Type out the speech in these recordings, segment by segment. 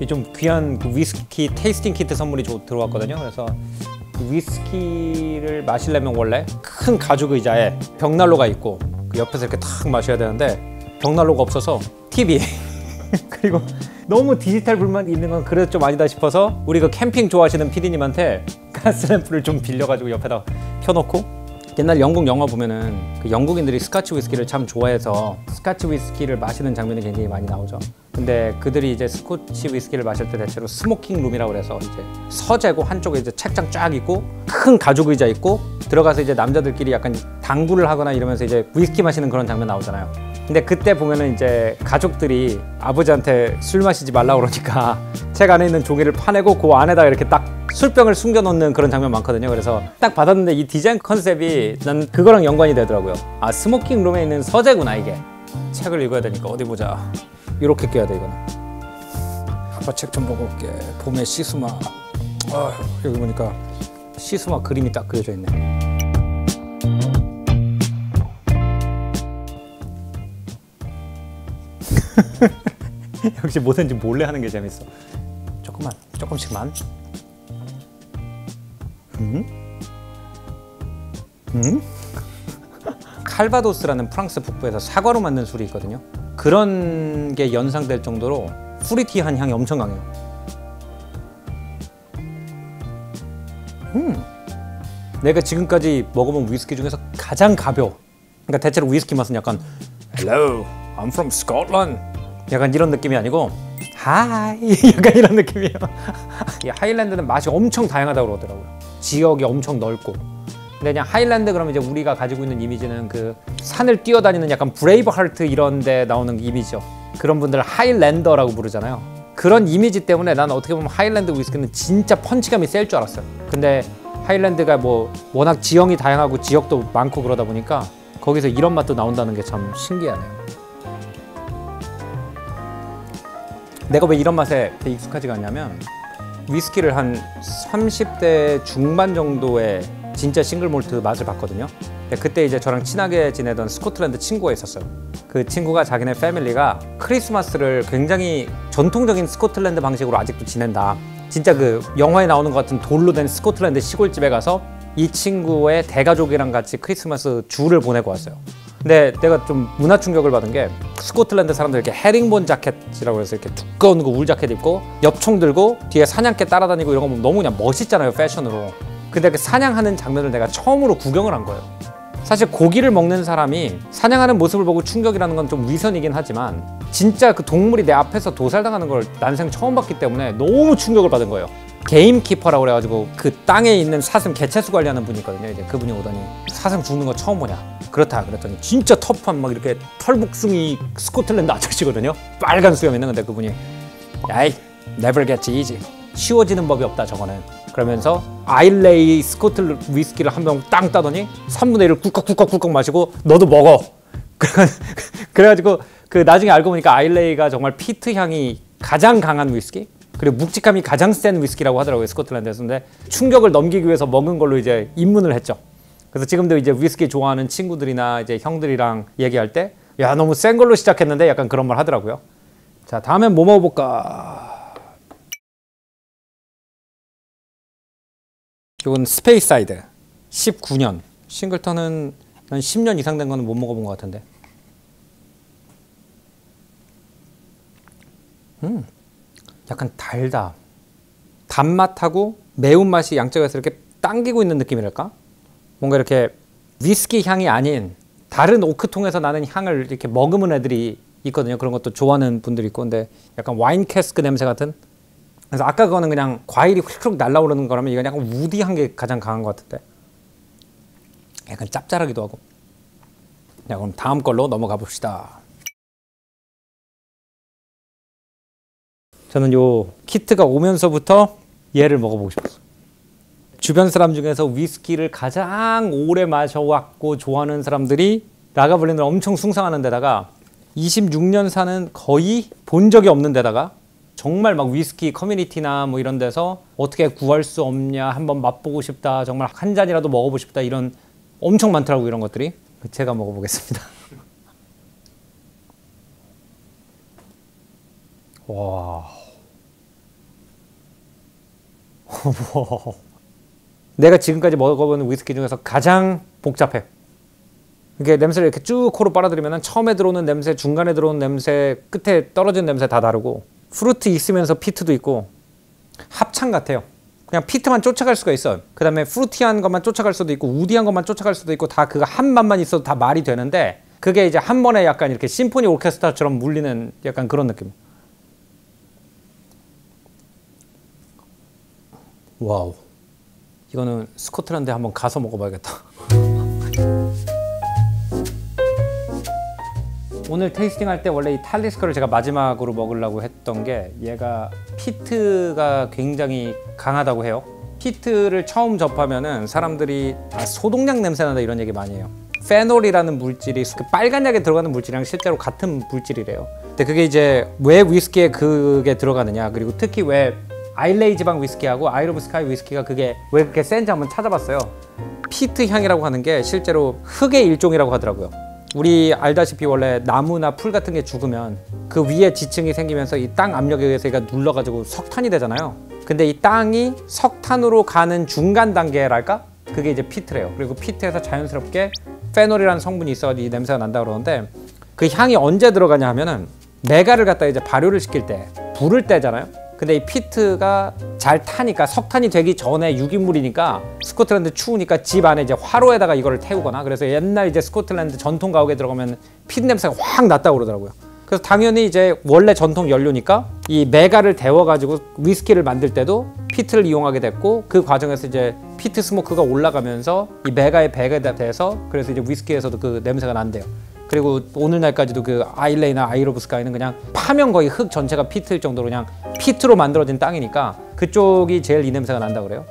좀 귀한 그 위스키 테이스팅 키트 선물이 들어왔거든요. 그래서 위스키를 마시려면 원래 큰 가죽 의자에 벽난로가 있고 그 옆에서 이렇게 탁 마셔야 되는데 벽난로가 없어서 TV 그리고 너무 디지털 불만 있는 건 그래도 좀 아니다 싶어서 우리 그 캠핑 좋아하시는 PD님한테 가스램프를 좀 빌려가지고 옆에다 켜놓고, 옛날 영국 영화 보면은 그 영국인들이 스카치 위스키를 참 좋아해서 스카치 위스키를 마시는 장면이 굉장히 많이 나오죠. 근데 그들이 이제 스코치 위스키를 마실 때 대체로 스모킹 룸이라고 그래서 이제 서재고 한쪽에 이제 책장 쫙 있고 큰 가죽 의자 있고 들어가서 이제 남자들끼리 약간 당구를 하거나 이러면서 이제 위스키 마시는 그런 장면 나오잖아요. 근데 그때 보면은 이제 가족들이 아버지한테 술 마시지 말라고 그러니까 책 안에 있는 종이를 파내고 그 안에다가 이렇게 딱 술병을 숨겨 놓는 그런 장면 많거든요. 그래서 딱 받았는데 이 디자인 컨셉이 난 그거랑 연관이 되더라고요. 아, 스모킹 룸에 있는 서재구나 이게. 책을 읽어야 되니까 어디 보자. 이렇게 껴야 돼 이거는. 아빠 책 좀 보고 올게. 봄의 시수마. 여기 보니까 시수마 그림이 딱 그려져 있네. 역시 뭐든지 몰래 하는 게 재밌어. 조금씩만. 칼바도스라는 프랑스 북부에서 사과로 만든 술이 있거든요. 그런 게 연상될 정도로 프리티한 향이 엄청 강해요. 내가 지금까지 먹어본 위스키 중에서 가장 가벼워. 그러니까 대체로 위스키 맛은 약간 Hello, I'm from Scotland 약간 이런 느낌이 아니고 Hi 약간 이런 느낌이에요. 이 하일랜드는 맛이 엄청 다양하다고 그러더라고요. 지역이 엄청 넓고. 근데 그냥 하일랜드 그러면 이제 우리가 가지고 있는 이미지는 그 산을 뛰어다니는 약간 브레이브하트 이런 데 나오는 이미지죠. 그런 분들 하일랜더라고 부르잖아요. 그런 이미지 때문에 난 어떻게 보면 하일랜드 위스키는 진짜 펀치감이 셀 줄 알았어요. 근데 하일랜드가 뭐 워낙 지형이 다양하고 지역도 많고 그러다 보니까 거기서 이런 맛도 나온다는 게 참 신기하네요. 내가 왜 이런 맛에 익숙하지가 않냐면 위스키를 한 30대 중반 정도의 진짜 싱글 몰트 맛을 봤거든요. 그때 이제 저랑 친하게 지내던 스코틀랜드 친구가 있었어요. 그 친구가 자기네 패밀리가 크리스마스를 굉장히 전통적인 스코틀랜드 방식으로 아직도 지낸다. 진짜 그 영화에 나오는 것 같은 돌로 된 스코틀랜드 시골집에 가서 이 친구의 대가족이랑 같이 크리스마스 주를 보내고 왔어요. 근데 내가 좀 문화 충격을 받은 게 스코틀랜드 사람들 이렇게 헤링본 자켓이라고 해서 이렇게 두꺼운 거 울 자켓 입고 엽총 들고 뒤에 사냥개 따라다니고 이런 거 보면 너무 그냥 멋있잖아요, 패션으로. 근데 그 사냥하는 장면을 내가 처음으로 구경을 한 거예요. 사실 고기를 먹는 사람이 사냥하는 모습을 보고 충격이라는 건 좀 위선이긴 하지만 진짜 그 동물이 내 앞에서 도살당하는 걸 난생 처음 봤기 때문에 너무 충격을 받은 거예요. 게임키퍼라고 그래가지고 그 땅에 있는 사슴 개체수 관리하는 분이 있거든요. 이제 그분이 오더니 사슴 죽는 거 처음 보냐? 그렇다 그랬더니 진짜 터프한 막 이렇게 털복숭이 스코틀랜드 아저씨거든요. 빨간 수염 있는 건데 그분이 야이 never gets easy. 쉬워지는 법이 없다 저거는. 그러면서 아일레이 스코틀 위스키를 한 병 땅 따더니 3분의 1을 꿀꺽꿀꺽꿀꺽 마시고 너도 먹어. 그래가지고 그 나중에 알고 보니까 아일레이가 정말 피트 향이 가장 강한 위스키 그리고 묵직함이 가장 센 위스키라고 하더라고요, 스코틀랜드에서. 근데 충격을 넘기기 위해서 먹은 걸로 이제 입문을 했죠. 그래서 지금도 이제 위스키 좋아하는 친구들이나 이제 형들이랑 얘기할 때 야 너무 센 걸로 시작했는데 약간 그런 말 하더라고요. 자, 다음엔 뭐 먹어볼까? 이건 스페이사이드 19년. 싱글턴은 한 10년 이상 된 거는 못 먹어본 것 같은데. 약간 달다. 단맛하고 매운맛이 양쪽에서 이렇게 당기고 있는 느낌이랄까? 뭔가 이렇게 위스키 향이 아닌 다른 오크통에서 나는 향을 이렇게 머금은 애들이 있거든요. 그런 것도 좋아하는 분들이 있고. 근데 약간 와인 캐스크 냄새 같은? 그래서 아까 그거는 그냥 과일이 휙휙 날아오르는 거라면 이건 약간 우디한 게 가장 강한 것 같은데. 약간 짭짤하기도 하고. 자, 그럼 다음 걸로 넘어가 봅시다. 저는 요 키트가 오면서부터 얘를 먹어보고 싶었어요. 주변 사람 중에서 위스키를 가장 오래 마셔왔고 좋아하는 사람들이 라가블린을 엄청 숭상하는 데다가 26년 사는 거의 본 적이 없는 데다가 정말 막 위스키 커뮤니티나 뭐 이런 데서 어떻게 구할 수 없냐, 한번 맛보고 싶다, 정말 한 잔이라도 먹어보고 싶다, 이런 엄청 많더라고요, 이런 것들이. 제가 먹어보겠습니다. 와. 내가 지금까지 먹어본 위스키 중에서 가장 복잡해. 이게 냄새를 이렇게 쭉 코로 빨아들이면 처음에 들어오는 냄새, 중간에 들어오는 냄새, 끝에 떨어지는 냄새 다 다르고, 프루트 있으면서 피트도 있고 합창 같아요. 그냥 피트만 쫓아갈 수가 있어. 그 다음에 프루티한 것만 쫓아갈 수도 있고 우디한 것만 쫓아갈 수도 있고, 다 그거 한 맛만 있어도 다 말이 되는데, 그게 이제 한 번에 약간 이렇게 심포니 오케스트라처럼 물리는 약간 그런 느낌. 와우, 이거는 스코틀랜드에 한번 가서 먹어봐야겠다. 오늘 테이스팅 할 때 원래 이 탈리스커를 제가 마지막으로 먹으려고 했던 게, 얘가 피트가 굉장히 강하다고 해요. 피트를 처음 접하면은 사람들이 소독약 냄새 난다 이런 얘기 많이 해요. 페놀이라는 물질이 그 빨간 약에 들어가는 물질이랑 실제로 같은 물질이래요. 근데 그게 이제 왜 위스키에 그게 들어가느냐, 그리고 특히 왜 아일레이 지방 위스키하고 아일 오브 스카이 위스키가 그게 왜 그렇게 센지 한번 찾아봤어요. 피트 향이라고 하는 게 실제로 흙의 일종이라고 하더라고요. 우리 알다시피 원래 나무나 풀 같은 게 죽으면 그 위에 지층이 생기면서 이 땅 압력에 의해서 얘가 눌러가지고 석탄이 되잖아요. 근데 이 땅이 석탄으로 가는 중간 단계랄까? 그게 이제 피트래요. 그리고 피트에서 자연스럽게 페놀이라는 성분이 있어가지고 이 냄새가 난다 그러는데, 그 향이 언제 들어가냐 하면은 메가를 갖다 이제 발효를 시킬 때 불을 떼잖아요. 근데 이 피트가 잘 타니까, 석탄이 되기 전에 유기물이니까 스코틀랜드 추우니까 집 안에 이제 화로에다가 이거를 태우거나, 그래서 옛날 이제 스코틀랜드 전통 가옥에 들어가면 피트 냄새가 확 났다고 그러더라고요. 그래서 당연히 이제 원래 전통 연료니까 이 메가를 데워가지고 위스키를 만들 때도 피트를 이용하게 됐고, 그 과정에서 이제 피트 스모크가 올라가면서 이 메가에 배가 돼서 그래서 이제 위스키에서도 그 냄새가 난대요. 그리고 오늘날까지도 그 아일레이나 아일 오브 스카이는 그냥 파면 거의 흙 전체가 피트일 정도로 그냥 피트로 만들어진 땅이니까 그쪽이 제일 이 냄새가 난다 그래요.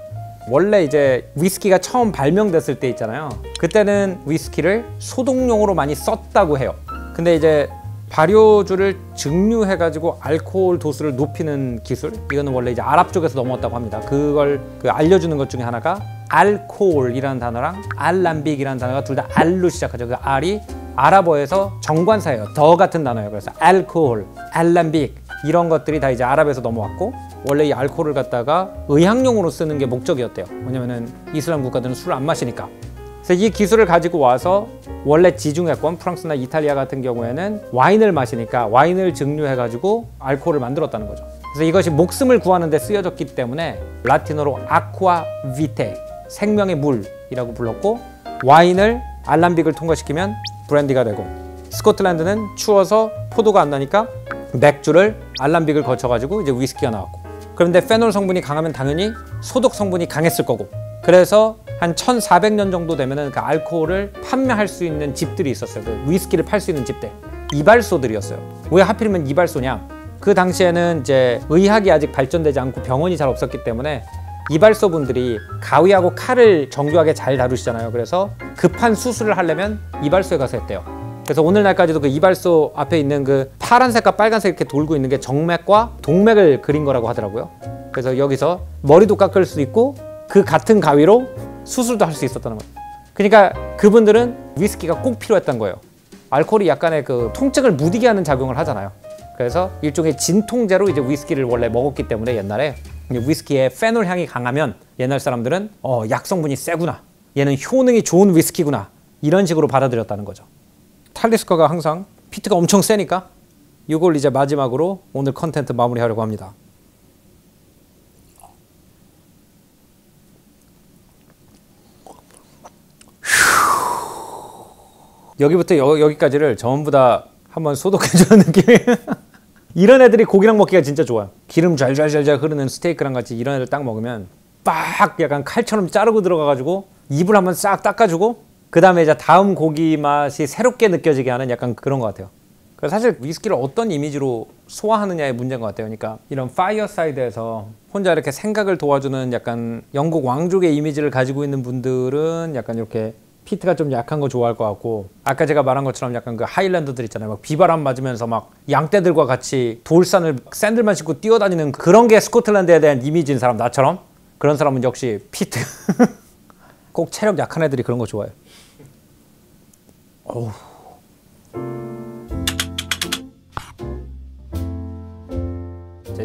원래 이제 위스키가 처음 발명됐을 때 있잖아요. 그때는 위스키를 소독용으로 많이 썼다고 해요. 근데 이제 발효주를 증류해가지고 알코올 도수를 높이는 기술, 이거는 원래 이제 아랍 쪽에서 넘어왔다고 합니다. 그걸 알려주는 것 중에 하나가 알코올이라는 단어랑 알람빅이라는 단어가 둘 다 알로 시작하죠. 그 알이 아랍어에서 정관사예요. 더 같은 단어예요. 그래서 알코올, 알람빅 이런 것들이 다 이제 아랍에서 넘어왔고, 원래 이 알코올을 갖다가 의학용으로 쓰는 게 목적이었대요. 왜냐면은 이슬람 국가들은 술을 안 마시니까. 그래서 이 기술을 가지고 와서 원래 지중해권 프랑스나 이탈리아 같은 경우에는 와인을 마시니까 와인을 증류해가지고 알코올을 만들었다는 거죠. 그래서 이것이 목숨을 구하는 데 쓰여졌기 때문에 라틴어로 아쿠아 비테, 생명의 물이라고 불렀고, 와인을 알람빅을 통과시키면 브랜디가 되고, 스코틀랜드는 추워서 포도가 안 나니까 맥주를 알람빅을 거쳐가지고 이제 위스키가 나왔고, 그런데 페놀 성분이 강하면 당연히 소독 성분이 강했을 거고, 그래서 한 1400년 정도 되면은 그 알코올을 판매할 수 있는 집들이 있었어요. 그 위스키를 팔 수 있는 집들, 이발소들이었어요. 왜 하필이면 이발소냐? 그 당시에는 이제 의학이 아직 발전되지 않고 병원이 잘 없었기 때문에 이발소 분들이 가위하고 칼을 정교하게 잘 다루시잖아요. 그래서 급한 수술을 하려면 이발소에 가서 했대요. 그래서 오늘날까지도 그 이발소 앞에 있는 그 파란색과 빨간색 이렇게 돌고 있는 게 정맥과 동맥을 그린 거라고 하더라고요. 그래서 여기서 머리도 깎을 수 있고 그 같은 가위로 수술도 할 수 있었다는 거예요. 그러니까 그분들은 위스키가 꼭 필요했던 거예요. 알코올이 약간의 그 통증을 무디게 하는 작용을 하잖아요. 그래서 일종의 진통제로 이제 위스키를 원래 먹었기 때문에 옛날에 위스키에 페놀 향이 강하면 옛날 사람들은 약 성분이 세구나, 얘는 효능이 좋은 위스키구나, 이런 식으로 받아들였다는 거죠. 탈리스커가 항상 피트가 엄청 세니까 이걸 이제 마지막으로 오늘 컨텐츠 마무리하려고 합니다. 여기부터 여기까지를 전부 다 한번 소독해주는 느낌이에요. 이런 애들이 고기랑 먹기가 진짜 좋아요. 기름 잘잘잘잘 흐르는 스테이크랑 같이 이런 애들 딱 먹으면 빡 약간 칼처럼 자르고 들어가가지고 입을 한번 싹 닦아주고, 그 다음에 이제 다음 고기 맛이 새롭게 느껴지게 하는 약간 그런 것 같아요. 그래서 사실 위스키를 어떤 이미지로 소화하느냐의 문제인 것 같아요. 그러니까 이런 파이어사이드에서 혼자 이렇게 생각을 도와주는 약간 영국 왕족의 이미지를 가지고 있는 분들은 약간 이렇게 피트가 좀 약한 거 좋아할 것 같고, 아까 제가 말한 것처럼 약간 그 하일랜드들 있잖아요. 막 비바람 맞으면서 막 양떼들과 같이 돌산을 샌들만 신고 뛰어다니는 그런 게 스코틀랜드에 대한 이미지인 사람, 나처럼 그런 사람은 역시 피트. 꼭 체력 약한 애들이 그런 거 좋아해요. 어우.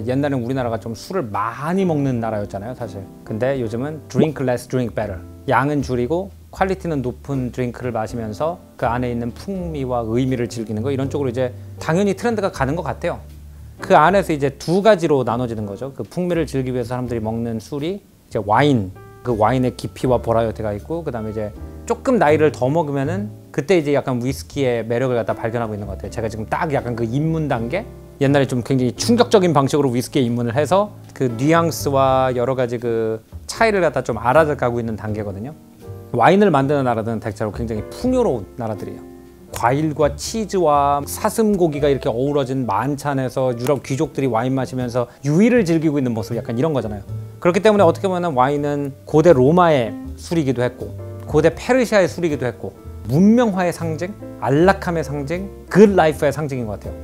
옛날엔 우리나라가 좀 술을 많이 먹는 나라였잖아요, 사실. 근데 요즘은 drink less, drink better. 양은 줄이고 퀄리티는 높은 드링크를 마시면서 그 안에 있는 풍미와 의미를 즐기는 거, 이런 쪽으로 이제 당연히 트렌드가 가는 것 같아요. 그 안에서 이제 두 가지로 나눠지는 거죠. 그 풍미를 즐기기 위해서 사람들이 먹는 술이 이제 와인, 그 와인의 깊이와 버라이어티가 있고, 그다음에 이제 조금 나이를 더 먹으면은 그때 이제 약간 위스키의 매력을 갖다 발견하고 있는 것 같아요. 제가 지금 딱 약간 그 입문 단계, 옛날에 좀 굉장히 충격적인 방식으로 위스키에 입문을 해서 그 뉘앙스와 여러 가지 그 차이를 갖다 좀 알아가고 있는 단계거든요. 와인을 만드는 나라들은 대체로 굉장히 풍요로운 나라들이에요. 과일과 치즈와 사슴고기가 이렇게 어우러진 만찬에서 유럽 귀족들이 와인 마시면서 유의를 즐기고 있는 모습, 약간 이런 거잖아요. 그렇기 때문에 어떻게 보면 와인은 고대 로마의 술이기도 했고, 고대 페르시아의 술이기도 했고, 문명화의 상징, 안락함의 상징, 굿 라이프의 상징인 것 같아요.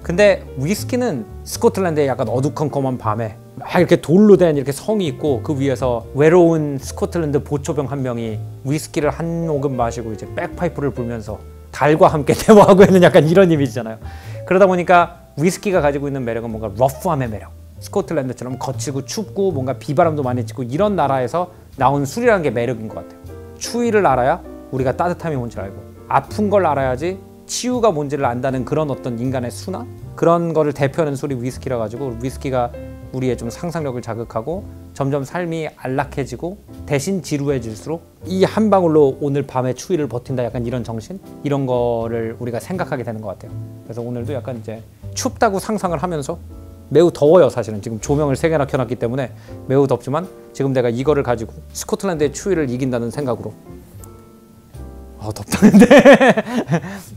근데 위스키는 스코틀랜드의 약간 어두컴컴한 밤에 막 이렇게 돌로 된 이렇게 성이 있고, 그 위에서 외로운 스코틀랜드 보초병 한 명이 위스키를 한 모금 마시고 이제 백파이프를 불면서 달과 함께 대화하고 있는 약간 이런 이미지잖아요. 그러다 보니까 위스키가 가지고 있는 매력은 뭔가 러프함의 매력. 스코틀랜드처럼 거칠고 춥고 뭔가 비바람도 많이 치고 이런 나라에서 나온 술이라는 게 매력인 것 같아요. 추위를 알아야 우리가 따뜻함이 뭔지 알고, 아픈 걸 알아야지 치유가 뭔지를 안다는 그런 어떤 인간의 순환? 그런 거를 대표하는 술이 위스키라 가지고, 위스키가 우리의 좀 상상력을 자극하고 점점 삶이 안락해지고 대신 지루해질수록 이 한 방울로 오늘 밤의 추위를 버틴다, 약간 이런 정신? 이런 거를 우리가 생각하게 되는 것 같아요. 그래서 오늘도 약간 이제 춥다고 상상을 하면서, 매우 더워요 사실은. 지금 조명을 3개나 켜놨기 때문에 매우 덥지만 지금 내가 이거를 가지고 스코틀랜드의 추위를 이긴다는 생각으로 덥다는데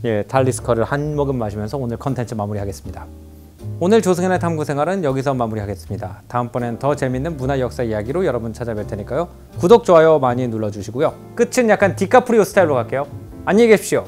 예, 탈리스커를 한 모금 마시면서 오늘 컨텐츠 마무리하겠습니다. 오늘 조승현의 탐구생활은 여기서 마무리하겠습니다. 다음번엔 더 재밌는 문화 역사 이야기로 여러분 찾아뵐 테니까요. 구독, 좋아요 많이 눌러주시고요. 끝은 약간 디카프리오 스타일로 갈게요. 안녕히 계십시오.